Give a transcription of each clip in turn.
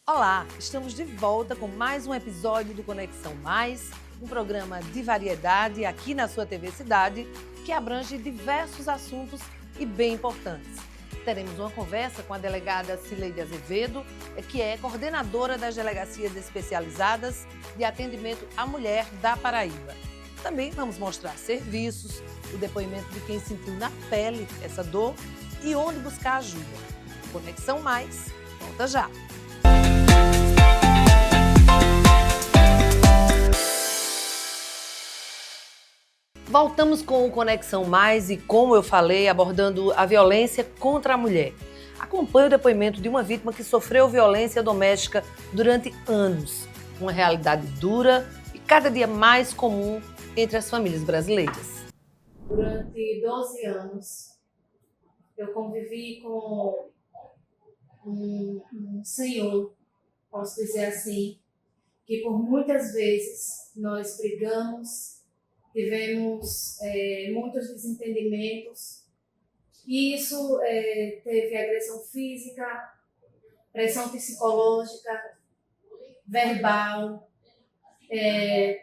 Olá, estamos de volta com mais um episódio do Conexão Mais, um programa de variedade aqui na sua TV Cidade, que abrange diversos assuntos e bem importantes. Teremos uma conversa com a delegada Cileide Azevedo, que é coordenadora das delegacias especializadas de atendimento à mulher da Paraíba. Também vamos mostrar serviços, o depoimento de quem sentiu na pele essa dor e onde buscar ajuda. Conexão Mais, volta já! Voltamos com o Conexão Mais e, como eu falei, abordando a violência contra a mulher. Acompanhe o depoimento de uma vítima que sofreu violência doméstica durante anos. Uma realidade dura e cada dia mais comum entre as famílias brasileiras. Durante 12 anos, eu convivi com um senhor, posso dizer assim, que por muitas vezes nós brigamos, tivemos muitos desentendimentos, e isso teve agressão física, pressão psicológica, verbal,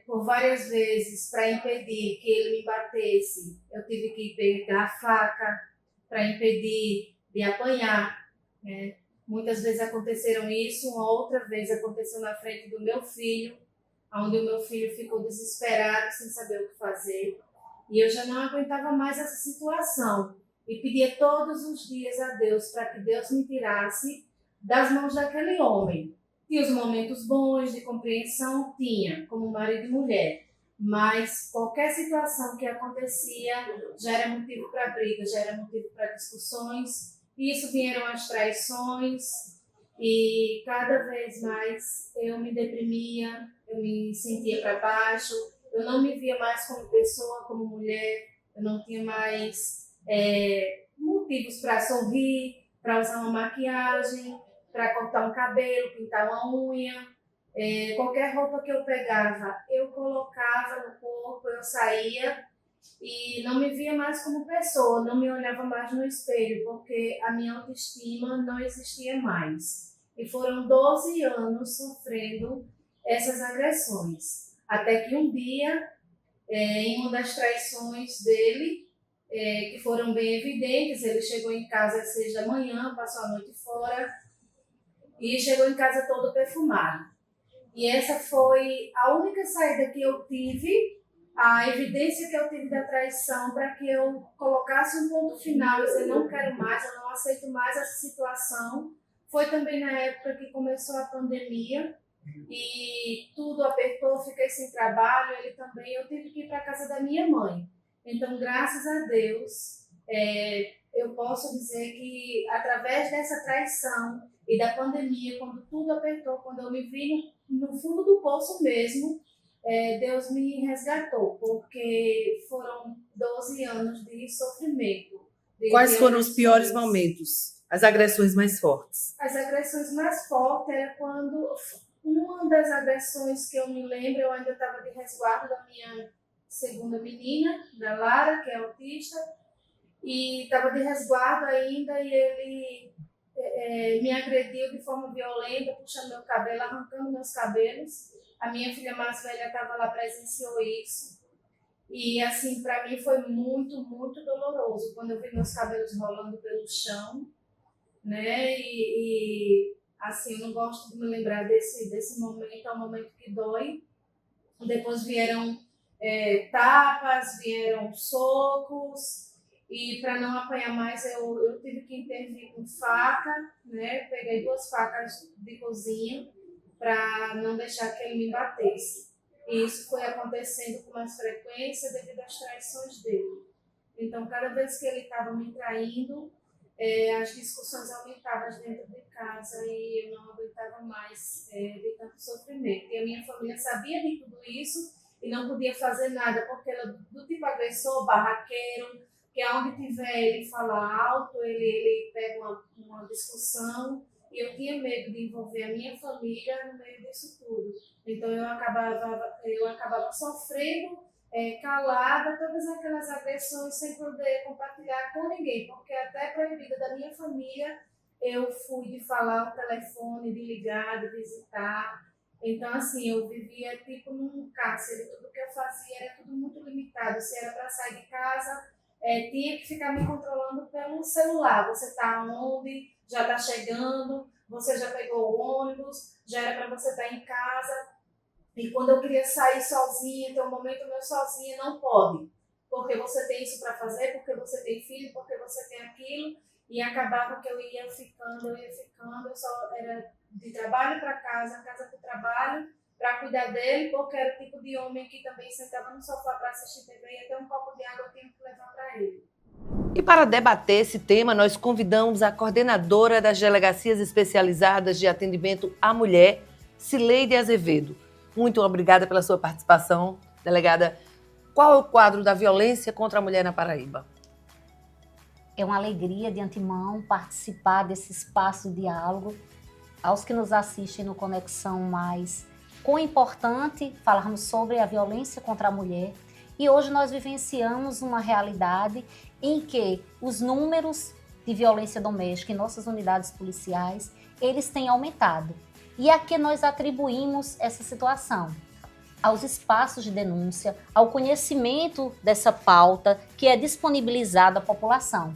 por várias vezes, para impedir que ele me batesse. Eu tive que pegar a faca para impedir de apanhar, né? Muitas vezes aconteceram isso, uma outra vez aconteceu na frente do meu filho, onde o meu filho ficou desesperado, sem saber o que fazer. E eu já não aguentava mais essa situação. E pedia todos os dias a Deus para que Deus me tirasse das mãos daquele homem. E os momentos bons de compreensão tinha, como marido e mulher. Mas qualquer situação que acontecia já era motivo para briga, já era motivo para discussões. E isso vieram as traições. E cada vez mais eu me deprimia, eu me sentia para baixo, eu não me via mais como pessoa, como mulher, eu não tinha mais motivos para sorrir, para usar uma maquiagem, para cortar um cabelo, pintar uma unha. Qualquer roupa que eu pegava, eu colocava no corpo, eu saía e não me via mais como pessoa, não me olhava mais no espelho, porque a minha autoestima não existia mais. E foram 12 anos sofrendo essas agressões. Até que um dia, em uma das traições dele, que foram bem evidentes, ele chegou em casa às 6 da manhã, passou a noite fora e chegou em casa todo perfumado. E essa foi a única saída que eu tive, a evidência que eu tive da traição, para que eu colocasse um ponto final e dizer, não quero mais, eu não aceito mais essa situação. Foi também na época que começou a pandemia e tudo apertou, fiquei sem trabalho, ele também, eu tive que ir para a casa da minha mãe. Então, graças a Deus, eu posso dizer que através dessa traição e da pandemia, quando tudo apertou, quando eu me vi no fundo do poço mesmo, Deus me resgatou, porque foram 12 anos de sofrimento. Quais foram os piores momentos? As agressões mais fortes? As agressões mais fortes era quando... Uma das agressões que eu me lembro, eu ainda estava de resguardo da minha segunda menina, da Lara, que é autista, e estava de resguardo ainda, e ele me agrediu de forma violenta, puxando meu cabelo, arrancando meus cabelos. A minha filha mais velha estava lá, presenciou isso. E, assim, para mim foi muito, muito doloroso, quando eu vi meus cabelos rolando pelo chão, né? Assim, eu não gosto de me lembrar desse momento, é um momento que dói. Depois vieram tapas, vieram socos, e para não apanhar mais eu tive que intervir com faca, né? Peguei 2 facas de cozinha para não deixar que ele me batesse. E isso foi acontecendo com mais frequência devido às traições dele. Então, cada vez que ele estava me traindo, as discussões aumentavam dentro de casa e eu não aguentava mais de tanto sofrimento. E a minha família sabia de tudo isso e não podia fazer nada, porque ela do tipo agressor, barraqueiro, que aonde tiver ele fala alto, ele pega uma discussão, e eu tinha medo de envolver a minha família no meio disso tudo. Então eu acabava sofrendo calada todas aquelas agressões sem poder compartilhar com ninguém, porque até proibida da minha família eu fui de falar no telefone, de ligar, de visitar. Então, assim, eu vivia tipo num cárcere, tudo que eu fazia era tudo muito limitado. Se era para sair de casa, tinha que ficar me controlando pelo celular. Você está onde? Já está chegando? Você já pegou o ônibus? Já era para você estar em casa? E quando eu queria sair sozinha, ter um momento meu sozinha, não pode. Porque você tem isso para fazer, porque você tem filho, porque você tem aquilo. E acabava que eu ia ficando, eu só era de trabalho para casa para o trabalho, para cuidar dele, porque era o tipo de homem que também sentava no sofá para assistir TV e até um copo de água eu tinha que levar para ele. E para debater esse tema, nós convidamos a coordenadora das Delegacias Especializadas de Atendimento à Mulher, Cileide Azevedo. Muito obrigada pela sua participação, delegada. Qual é o quadro da violência contra a mulher na Paraíba? É uma alegria de antemão participar desse espaço de diálogo. Aos que nos assistem no Conexão Mais, quão importante falarmos sobre a violência contra a mulher. E hoje nós vivenciamos uma realidade em que os números de violência doméstica em nossas unidades policiais, eles têm aumentado. E a que nós atribuímos essa situação? Aos espaços de denúncia, ao conhecimento dessa pauta que é disponibilizada à população.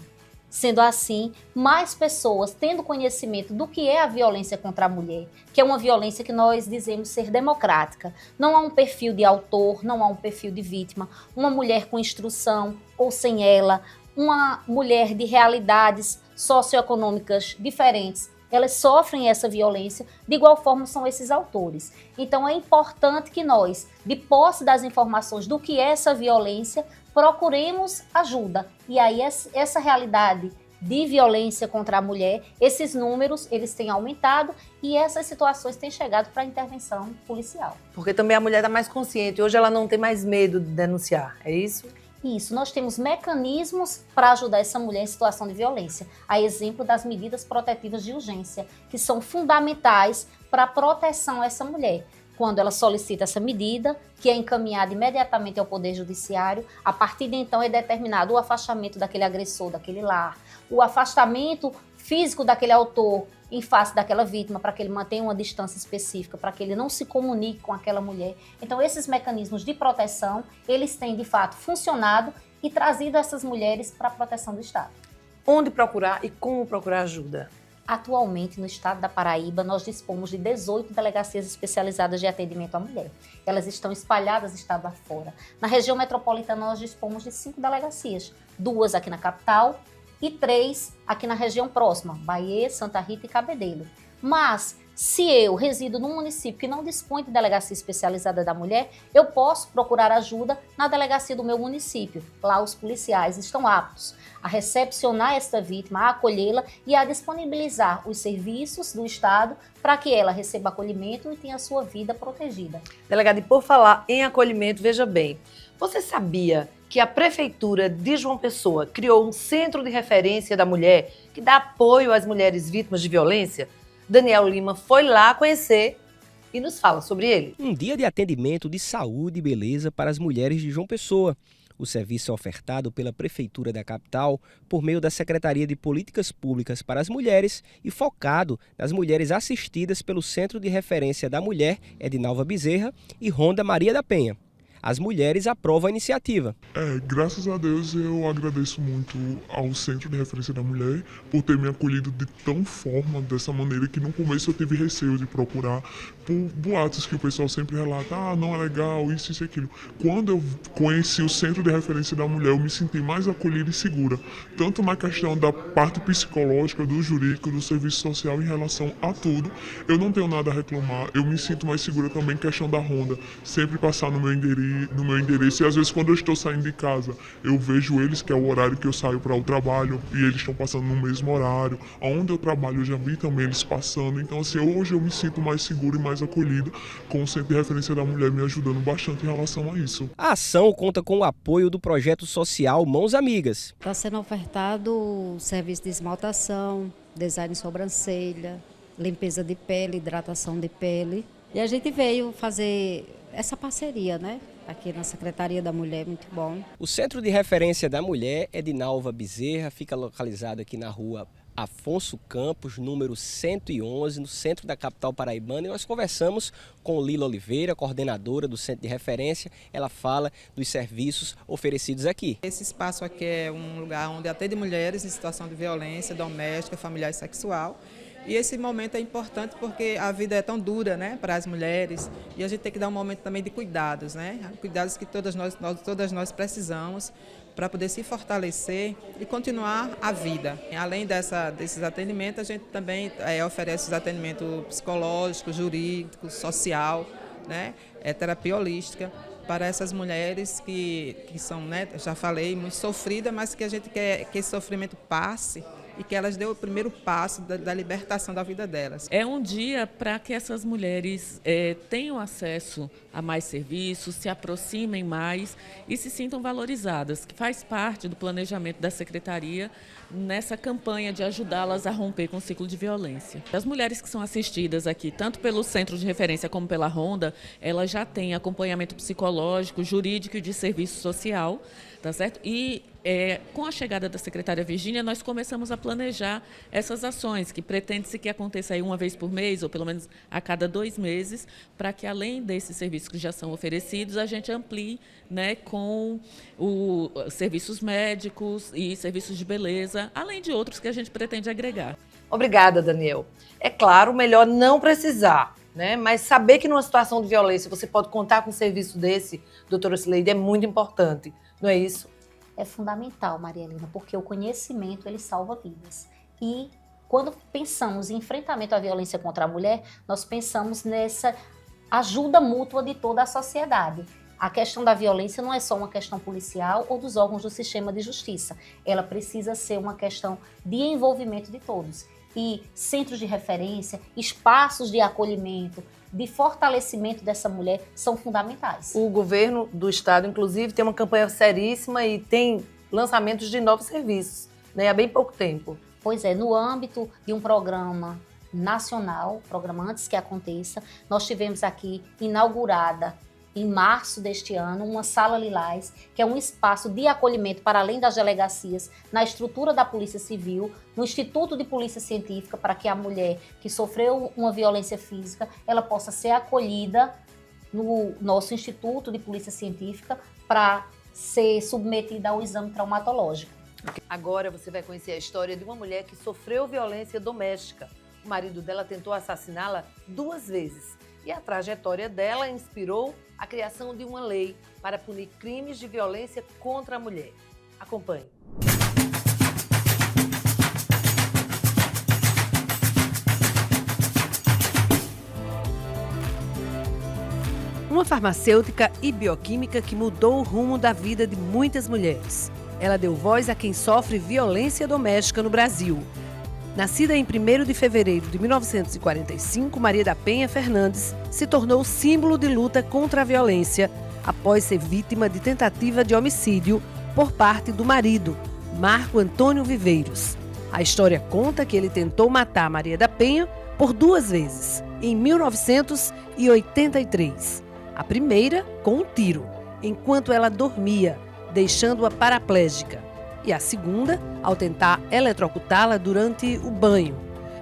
Sendo assim, mais pessoas tendo conhecimento do que é a violência contra a mulher, que é uma violência que nós dizemos ser democrática. Não há um perfil de autor, não há um perfil de vítima, uma mulher com instrução ou sem ela, uma mulher de realidades socioeconômicas diferentes, elas sofrem essa violência, de igual forma são esses autores. Então é importante que nós, de posse das informações do que é essa violência, procuremos ajuda. E aí essa realidade de violência contra a mulher, esses números, eles têm aumentado e essas situações têm chegado para a intervenção policial. Porque também a mulher está mais consciente, hoje ela não tem mais medo de denunciar, é isso? Isso, nós temos mecanismos para ajudar essa mulher em situação de violência, a exemplo das medidas protetivas de urgência, que são fundamentais para a proteção a essa mulher. Quando ela solicita essa medida, que é encaminhada imediatamente ao Poder Judiciário, a partir de então é determinado o afastamento daquele agressor, daquele lar, o afastamento físico daquele autor em face daquela vítima, para que ele mantenha uma distância específica, para que ele não se comunique com aquela mulher. Então, esses mecanismos de proteção, eles têm, de fato, funcionado e trazido essas mulheres para a proteção do Estado. Onde procurar e como procurar ajuda? Atualmente, no estado da Paraíba, nós dispomos de 18 delegacias especializadas de atendimento à mulher. Elas estão espalhadas estado afora. Na região metropolitana, nós dispomos de 5 delegacias, 2 aqui na capital e 3 aqui na região próxima, Bahia, Santa Rita e Cabedelo. Mas, se eu resido num município que não dispõe de delegacia especializada da mulher, eu posso procurar ajuda na delegacia do meu município. Lá os policiais estão aptos a recepcionar esta vítima, a acolhê-la e a disponibilizar os serviços do Estado para que ela receba acolhimento e tenha a sua vida protegida. Delegada, e por falar em acolhimento, veja bem, você sabia que a Prefeitura de João Pessoa criou um centro de referência da mulher que dá apoio às mulheres vítimas de violência? Daniel Lima foi lá conhecer e nos fala sobre ele. Um dia de atendimento de saúde e beleza para as mulheres de João Pessoa. O serviço é ofertado pela Prefeitura da capital por meio da Secretaria de Políticas Públicas para as Mulheres e focado nas mulheres assistidas pelo Centro de Referência da Mulher Edinalva Bezerra e Ronda Maria da Penha. As mulheres aprovam a iniciativa. Graças a Deus eu agradeço muito ao Centro de Referência da Mulher por ter me acolhido de tão forma, dessa maneira, que no começo eu tive receio de procurar por boatos que o pessoal sempre relata, não é legal, isso e aquilo. Quando eu conheci o Centro de Referência da Mulher, eu me senti mais acolhida e segura, tanto na questão da parte psicológica, do jurídico, do serviço social em relação a tudo. Eu não tenho nada a reclamar, eu me sinto mais segura também em questão da ronda, sempre passar no meu endereço, e às vezes quando eu estou saindo de casa, eu vejo eles, que é o horário que eu saio para o trabalho, e eles estão passando no mesmo horário. Onde eu trabalho eu já vi também eles passando, então assim, hoje eu me sinto mais seguro e mais acolhido, com o Centro de Referência da Mulher me ajudando bastante em relação a isso. A ação conta com o apoio do projeto social Mãos Amigas. Está sendo ofertado o serviço de esmaltação, design de sobrancelha, limpeza de pele, hidratação de pele, e a gente veio fazer essa parceria, né? Aqui na Secretaria da Mulher, muito bom. O Centro de Referência da Mulher Edinalva Bezerra fica localizado aqui na rua Afonso Campos, número 111, no centro da capital paraibana, e nós conversamos com Lila Oliveira, coordenadora do Centro de Referência. Ela fala dos serviços oferecidos aqui. Esse espaço aqui é um lugar onde atende mulheres em situação de violência doméstica, familiar e sexual. E esse momento é importante porque a vida é tão dura, né, para as mulheres, e a gente tem que dar um momento também de cuidados, né? Cuidados que todas nós precisamos para poder se fortalecer e continuar a vida. Além desses atendimentos, a gente também oferece os atendimentos psicológico, jurídico, social, né, terapia holística para essas mulheres que são, né, já falei, muito sofridas, mas que a gente quer que esse sofrimento passe e que elas dêem o primeiro passo da libertação da vida delas. É um dia para que essas mulheres tenham acesso a mais serviços, se aproximem mais e se sintam valorizadas, que faz parte do planejamento da Secretaria nessa campanha de ajudá-las a romper com o ciclo de violência. As mulheres que são assistidas aqui, tanto pelo Centro de Referência como pela Ronda, elas já têm acompanhamento psicológico, jurídico e de serviço social, tá certo? E com a chegada da secretária Virgínia, nós começamos a planejar essas ações, que pretende-se que aconteça aí uma vez por mês, ou pelo menos a cada 2 meses, para que, além desses serviços que já são oferecidos, a gente amplie, né, com os serviços médicos e serviços de beleza, além de outros que a gente pretende agregar. Obrigada, Daniel. É claro, melhor não precisar, né? Mas saber que numa situação de violência você pode contar com um serviço desse, doutora Cileide, é muito importante, não é isso? É fundamental, Maria Helena, porque o conhecimento ele salva vidas. E quando pensamos em enfrentamento à violência contra a mulher, nós pensamos nessa ajuda mútua de toda a sociedade. A questão da violência não é só uma questão policial ou dos órgãos do sistema de justiça. Ela precisa ser uma questão de envolvimento de todos. E centros de referência, espaços de acolhimento, de fortalecimento dessa mulher são fundamentais. O governo do estado, inclusive, tem uma campanha seríssima e tem lançamentos de novos serviços, né, há bem pouco tempo. Pois é, no âmbito de um programa nacional, programa Antes que Aconteça, nós tivemos aqui inaugurada em março deste ano, uma Sala Lilás, que é um espaço de acolhimento para além das delegacias, na estrutura da Polícia Civil, no Instituto de Polícia Científica, para que a mulher que sofreu uma violência física, ela possa ser acolhida no nosso Instituto de Polícia Científica para ser submetida ao exame traumatológico. Agora você vai conhecer a história de uma mulher que sofreu violência doméstica. O marido dela tentou assassiná-la 2 vezes. E a trajetória dela inspirou a criação de uma lei para punir crimes de violência contra a mulher. Acompanhe. Uma farmacêutica e bioquímica que mudou o rumo da vida de muitas mulheres. Ela deu voz a quem sofre violência doméstica no Brasil. Nascida em 1º de fevereiro de 1945, Maria da Penha Fernandes se tornou símbolo de luta contra a violência após ser vítima de tentativa de homicídio por parte do marido, Marco Antônio Viveiros. A história conta que ele tentou matar Maria da Penha por 2 vezes, em 1983. A primeira com um tiro, enquanto ela dormia, deixando-a paraplégica. E a segunda, ao tentar eletrocutá-la durante o banho.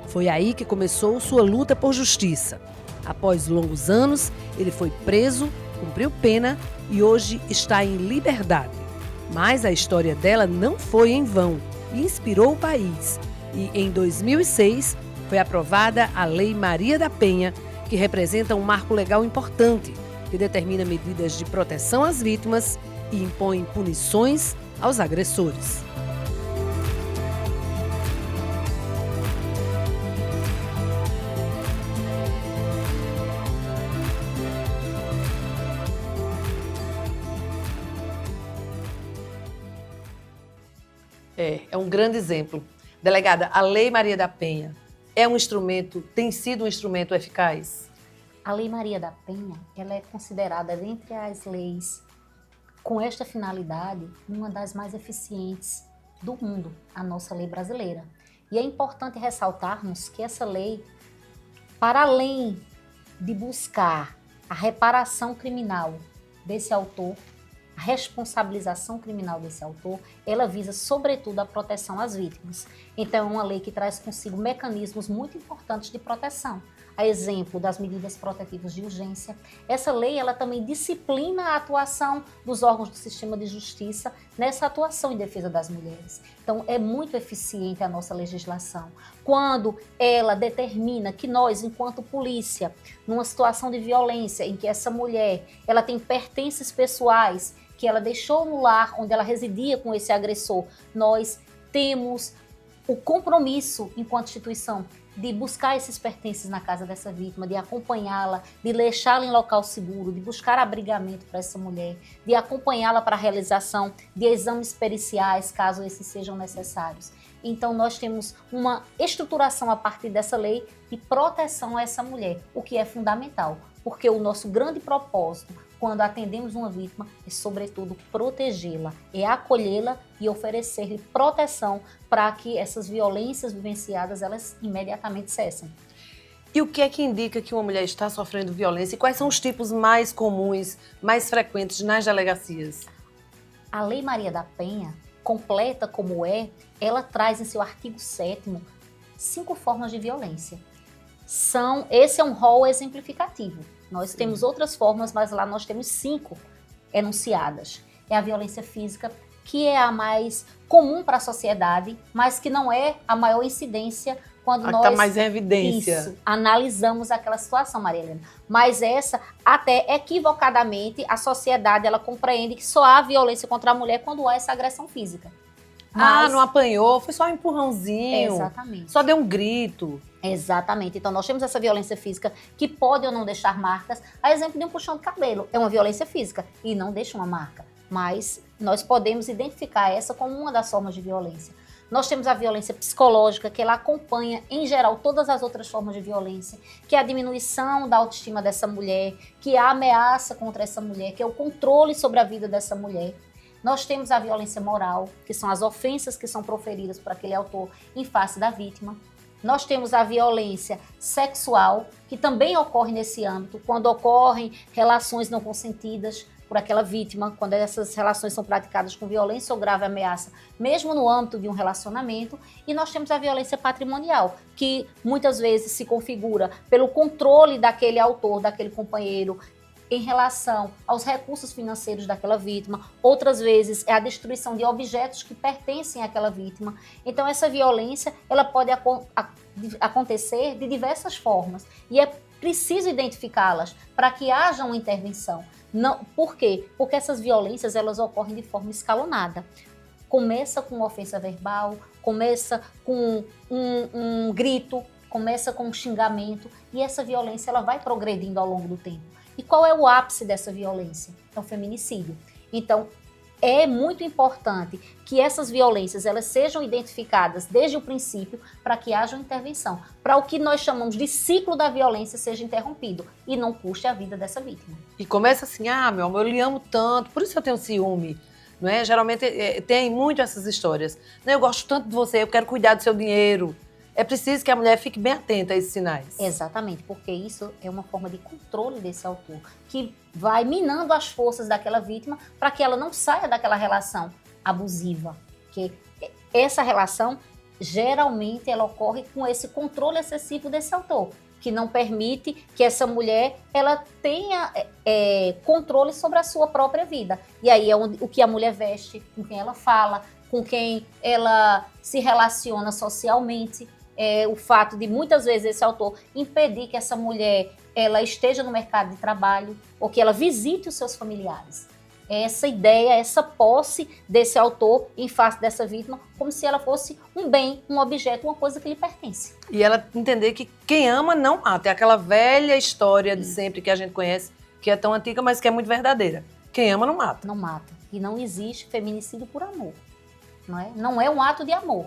Foi aí que começou sua luta por justiça. Após longos anos, ele foi preso, cumpriu pena e hoje está em liberdade. Mas a história dela não foi em vão e inspirou o país. E em 2006 foi aprovada a Lei Maria da Penha, que representa um marco legal importante, que determina medidas de proteção às vítimas e impõe punições aos agressores. É um grande exemplo. Delegada, a Lei Maria da Penha é um instrumento, tem sido um instrumento eficaz? A Lei Maria da Penha, ela é considerada, dentre as leis com esta finalidade, uma das mais eficientes do mundo, a nossa lei brasileira. E é importante ressaltarmos que essa lei, para além de buscar a reparação criminal desse autor, a responsabilização criminal desse autor, ela visa, sobretudo, a proteção às vítimas. Então, é uma lei que traz consigo mecanismos muito importantes de proteção. A exemplo das medidas protetivas de urgência. Essa lei, ela também disciplina a atuação dos órgãos do sistema de justiça nessa atuação em defesa das mulheres. Então, é muito eficiente a nossa legislação. Quando ela determina que nós, enquanto polícia, numa situação de violência em que essa mulher, ela tem pertences pessoais que ela deixou no lar onde ela residia com esse agressor, nós temos o compromisso, enquanto instituição, de buscar esses pertences na casa dessa vítima, de acompanhá-la, de deixá-la em local seguro, de buscar abrigamento para essa mulher, de acompanhá-la para a realização de exames periciais, caso esses sejam necessários. Então, nós temos uma estruturação a partir dessa lei de proteção a essa mulher, o que é fundamental, porque o nosso grande propósito, quando atendemos uma vítima, é, sobretudo, protegê-la, é acolhê-la e oferecer-lhe proteção para que essas violências vivenciadas, elas imediatamente cessem. E o que é que indica que uma mulher está sofrendo violência? E quais são os tipos mais comuns, mais frequentes nas delegacias? A Lei Maria da Penha, completa como é, ela traz em seu artigo 7º 5 formas de violência. Esse é um rol exemplificativo. Nós temos outras formas, mas lá nós temos 5 enunciadas. É a violência física, que é a mais comum para a sociedade, mas que não é a maior incidência quando nós... Está mais em evidência. Isso, analisamos aquela situação, Maria Helena. Mas essa, até equivocadamente, a sociedade ela compreende que só há violência contra a mulher quando há essa agressão física. Mas... não apanhou, foi só um empurrãozinho. Exatamente. Só deu um grito. Exatamente. Então, nós temos essa violência física que pode ou não deixar marcas. A exemplo de um puxão de cabelo. É uma violência física e não deixa uma marca. Mas nós podemos identificar essa como uma das formas de violência. Nós temos a violência psicológica, que ela acompanha, em geral, todas as outras formas de violência, que é a diminuição da autoestima dessa mulher, que é a ameaça contra essa mulher, que é o controle sobre a vida dessa mulher. Nós temos a violência moral, que são as ofensas que são proferidas por aquele autor em face da vítima. Nós temos a violência sexual, que também ocorre nesse âmbito, quando ocorrem relações não consentidas por aquela vítima, quando essas relações são praticadas com violência ou grave ameaça, mesmo no âmbito de um relacionamento. E nós temos a violência patrimonial, que muitas vezes se configura pelo controle daquele autor, daquele companheiro, em relação aos recursos financeiros daquela vítima, outras vezes é a destruição de objetos que pertencem àquela vítima. Então essa violência ela pode acontecer de diversas formas e é preciso identificá-las para que haja uma intervenção. Não, por quê? Porque essas violências elas ocorrem de forma escalonada. Começa com ofensa verbal, começa com um grito, começa com um xingamento e essa violência ela vai progredindo ao longo do tempo. E qual é o ápice dessa violência? É o feminicídio. Então, é muito importante que essas violências elas sejam identificadas desde o princípio para que haja uma intervenção, para o que nós chamamos de ciclo da violência seja interrompido e não custe a vida dessa vítima. E começa assim, meu amor, eu lhe amo tanto, por isso eu tenho ciúme. Não é? Geralmente tem muito essas histórias. Eu gosto tanto de você, eu quero cuidar do seu dinheiro. É preciso que a mulher fique bem atenta a esses sinais. Exatamente, porque isso é uma forma de controle desse autor, que vai minando as forças daquela vítima para que ela não saia daquela relação abusiva. Porque essa relação, geralmente, ela ocorre com esse controle excessivo desse autor, que não permite que essa mulher ela tenha controle sobre a sua própria vida. E aí é o que a mulher veste, com quem ela fala, com quem ela se relaciona socialmente. O fato de muitas vezes esse autor impedir que essa mulher ela esteja no mercado de trabalho ou que ela visite os seus familiares. Essa ideia, essa posse desse autor em face dessa vítima como se ela fosse um bem, um objeto, uma coisa que lhe pertence. E ela entender que quem ama não mata. É aquela velha história de sempre que a gente conhece, que é tão antiga, mas que é muito verdadeira. Quem ama não mata. Não mata. E não existe feminicídio por amor. Não é um ato de amor.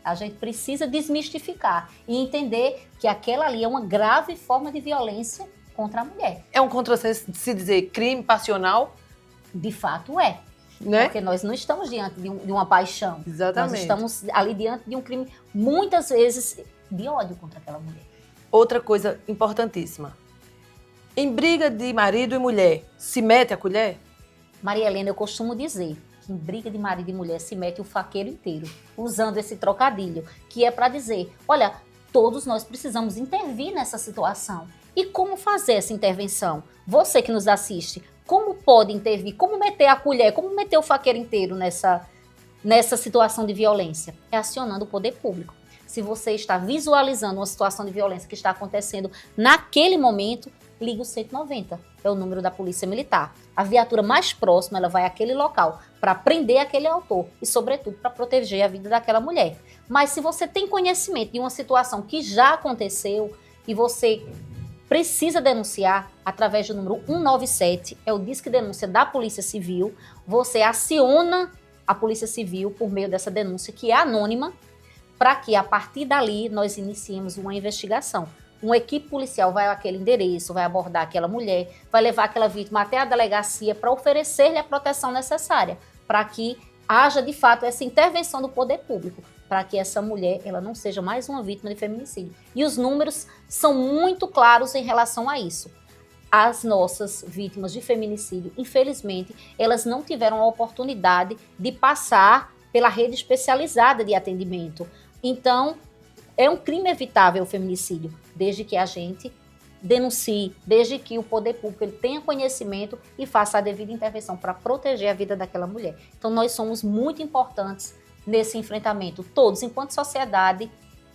A gente precisa desmistificar e entender que aquela ali é uma grave forma de violência contra a mulher. É um contrassenso de se dizer crime passional? De fato é. Né? Porque nós não estamos diante de uma paixão. Exatamente. Nós estamos ali diante de um crime, muitas vezes, de ódio contra aquela mulher. Outra coisa importantíssima. Em briga de marido e mulher, se mete a colher? Maria Helena, eu costumo dizer que em briga de marido e mulher se mete o faqueiro inteiro, usando esse trocadilho, que é para dizer, olha, todos nós precisamos intervir nessa situação. E como fazer essa intervenção? Você que nos assiste, como pode intervir? Como meter a colher? Como meter o faqueiro inteiro nessa situação de violência? É acionando o poder público. Se você está visualizando uma situação de violência que está acontecendo naquele momento, liga o 190, é o número da Polícia Militar. A viatura mais próxima, ela vai àquele local para prender aquele autor e, sobretudo, para proteger a vida daquela mulher. Mas se você tem conhecimento de uma situação que já aconteceu e você precisa denunciar através do número 197, é o Disque Denúncia da Polícia Civil, você aciona a Polícia Civil por meio dessa denúncia, que é anônima, para que, a partir dali, nós iniciemos uma investigação. Uma equipe policial vai àquele endereço, vai abordar aquela mulher, vai levar aquela vítima até a delegacia para oferecer-lhe a proteção necessária, para que haja, de fato, essa intervenção do poder público, para que essa mulher ela não seja mais uma vítima de feminicídio. E os números são muito claros em relação a isso. As nossas vítimas de feminicídio, infelizmente, elas não tiveram a oportunidade de passar pela rede especializada de atendimento. Então, é um crime evitável o feminicídio, desde que a gente denuncie, desde que o poder público ele tenha conhecimento e faça a devida intervenção para proteger a vida daquela mulher. Então, nós somos muito importantes nesse enfrentamento, todos, enquanto sociedade,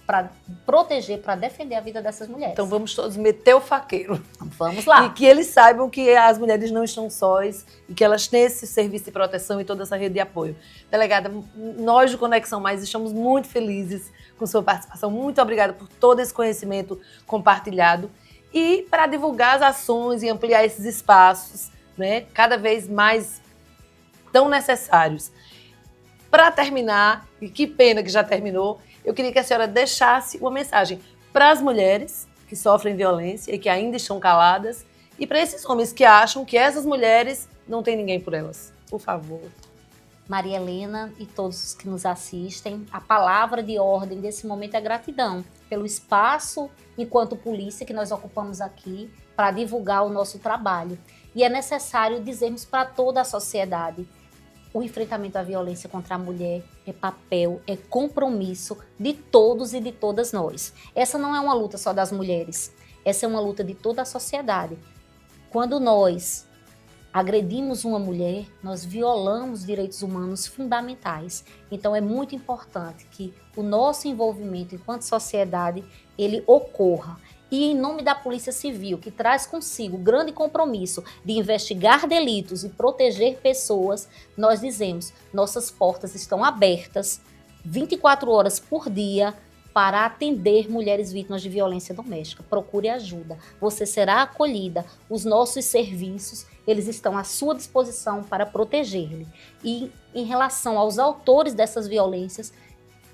para proteger, para defender a vida dessas mulheres. Então vamos todos meter o faqueiro. Vamos lá. E que eles saibam que as mulheres não estão sós e que elas têm esse serviço de proteção e toda essa rede de apoio. Delegada, nós do Conexão Mais estamos muito felizes com sua participação. Muito obrigada por todo esse conhecimento compartilhado. E para divulgar as ações e ampliar esses espaços, né, cada vez mais tão necessários. Para terminar, e que pena que já terminou, eu queria que a senhora deixasse uma mensagem para as mulheres que sofrem violência e que ainda estão caladas e para esses homens que acham que essas mulheres não têm ninguém por elas. Por favor. Maria Helena e todos os que nos assistem, a palavra de ordem desse momento é gratidão pelo espaço, enquanto polícia, que nós ocupamos aqui para divulgar o nosso trabalho. E é necessário dizermos para toda a sociedade: o enfrentamento à violência contra a mulher é papel, é compromisso de todos e de todas nós. Essa não é uma luta só das mulheres, essa é uma luta de toda a sociedade. Quando nós agredimos uma mulher, nós violamos direitos humanos fundamentais. Então é muito importante que o nosso envolvimento enquanto sociedade, ele ocorra. E em nome da Polícia Civil, que traz consigo o grande compromisso de investigar delitos e proteger pessoas, nós dizemos, nossas portas estão abertas 24 horas por dia para atender mulheres vítimas de violência doméstica. Procure ajuda, você será acolhida. Os nossos serviços, eles estão à sua disposição para proteger-lhe. E em relação aos autores dessas violências,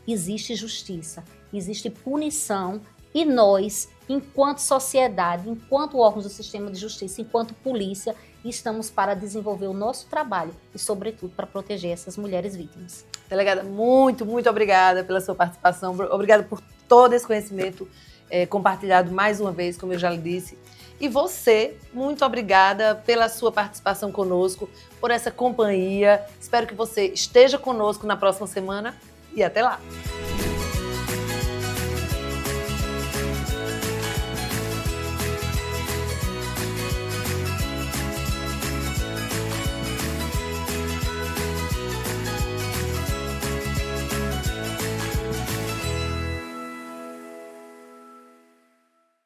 existe justiça, existe punição e nós, enquanto sociedade, enquanto órgãos do sistema de justiça, enquanto polícia, estamos para desenvolver o nosso trabalho e, sobretudo, para proteger essas mulheres vítimas. Delegada, muito, muito obrigada pela sua participação. Obrigada por todo esse conhecimento compartilhado mais uma vez, como eu já lhe disse. E você, muito obrigada pela sua participação conosco, por essa companhia. Espero que você esteja conosco na próxima semana e até lá!